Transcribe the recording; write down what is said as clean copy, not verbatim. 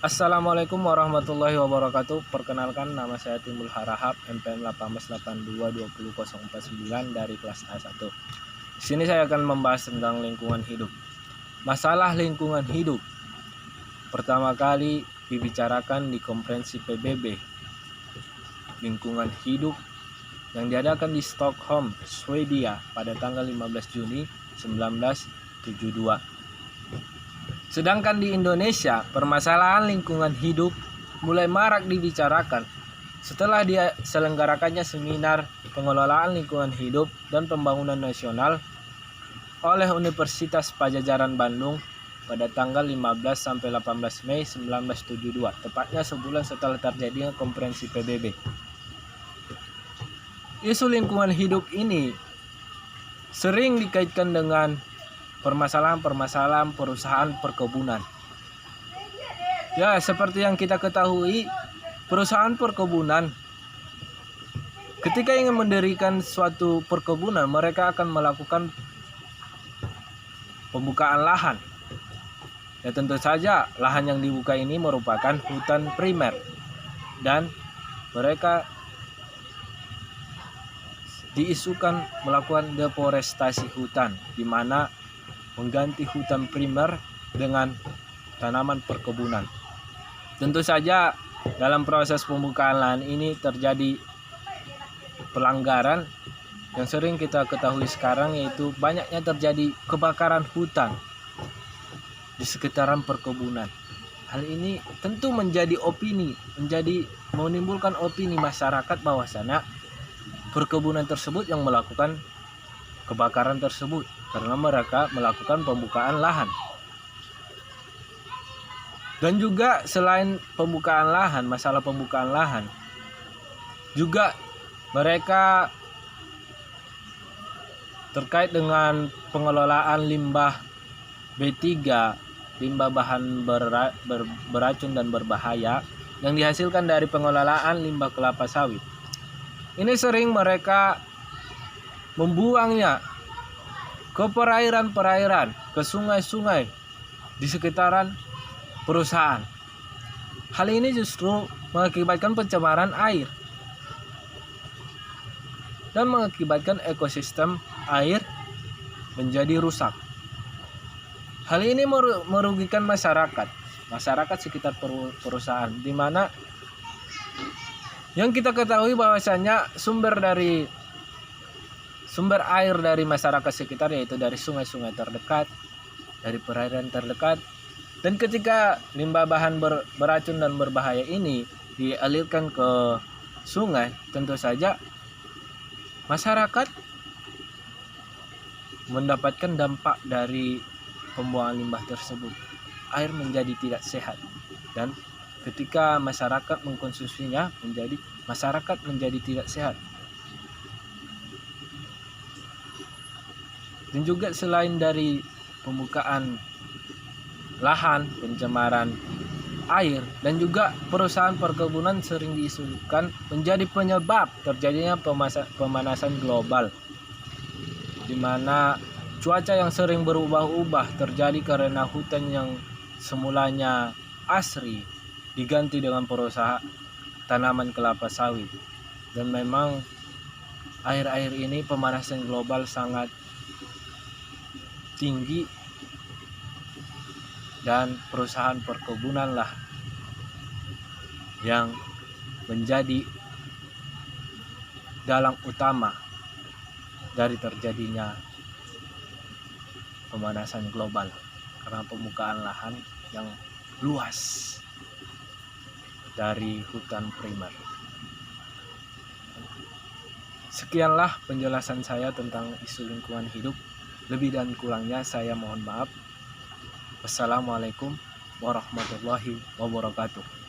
Assalamualaikum warahmatullahi wabarakatuh. Perkenalkan, nama saya Timbul Harahap, MPM 18822049 dari kelas A1. Di sini saya akan membahas tentang lingkungan hidup. Masalah lingkungan hidup pertama kali dibicarakan di konferensi PBB lingkungan hidup yang diadakan di Stockholm, Swedia pada tanggal 15 Juni 1972. Sedangkan di Indonesia, permasalahan lingkungan hidup mulai marak dibicarakan setelah diselenggarakannya seminar pengelolaan lingkungan hidup dan pembangunan nasional oleh Universitas Padjadjaran Bandung pada tanggal 15 sampai 18 Mei 1972, tepatnya sebulan setelah terjadinya konferensi PBB. Isu lingkungan hidup ini sering dikaitkan dengan permasalahan-permasalahan perusahaan perkebunan. Ya, seperti yang kita ketahui, perusahaan perkebunan ketika ingin mendirikan suatu perkebunan, mereka akan melakukan pembukaan lahan. Ya, tentu saja lahan yang dibuka ini merupakan hutan primer dan mereka diisukan melakukan deforestasi hutan, di mana mengganti hutan primer dengan tanaman perkebunan. Tentu saja dalam proses pembukaan lahan ini terjadi pelanggaran yang sering kita ketahui sekarang, yaitu banyaknya terjadi kebakaran hutan di sekitaran perkebunan. Hal ini tentu menjadi menimbulkan opini masyarakat bahwasanya perkebunan tersebut yang melakukan kebakaran tersebut karena mereka melakukan pembukaan lahan. Dan juga selain pembukaan lahan, masalah pembukaan lahan, juga mereka terkait dengan pengelolaan limbah B3, limbah bahan beracun dan berbahaya yang dihasilkan dari pengelolaan limbah kelapa sawit. Ini sering mereka membuangnya ke perairan-perairan, ke sungai-sungai di sekitaran perusahaan. Hal ini justru mengakibatkan pencemaran air dan mengakibatkan ekosistem air menjadi rusak. Hal ini merugikan masyarakat sekitar perusahaan, di mana yang kita ketahui bahwasanya sumber air dari masyarakat sekitar, yaitu dari sungai-sungai terdekat, dari perairan terdekat. Dan ketika limbah bahan beracun dan berbahaya ini dialirkan ke sungai, tentu saja masyarakat mendapatkan dampak dari pembuangan limbah tersebut. Air menjadi tidak sehat, dan ketika masyarakat mengkonsumsinya, masyarakat menjadi tidak sehat. Dan juga selain dari pembukaan lahan, pencemaran air, dan juga perusahaan perkebunan sering diisukan menjadi penyebab terjadinya pemanasan global, di mana cuaca yang sering berubah-ubah terjadi karena hutan yang semulanya asri diganti dengan perusahaan tanaman kelapa sawit. Dan memang akhir-akhir ini pemanasan global sangat tinggi, dan perusahaan perkebunan lah yang menjadi dalang utama dari terjadinya pemanasan global karena pembukaan lahan yang luas dari hutan primer. Sekianlah penjelasan saya tentang isu lingkungan hidup. Lebih dan kurangnya saya mohon maaf. Wassalamualaikum warahmatullahi wabarakatuh.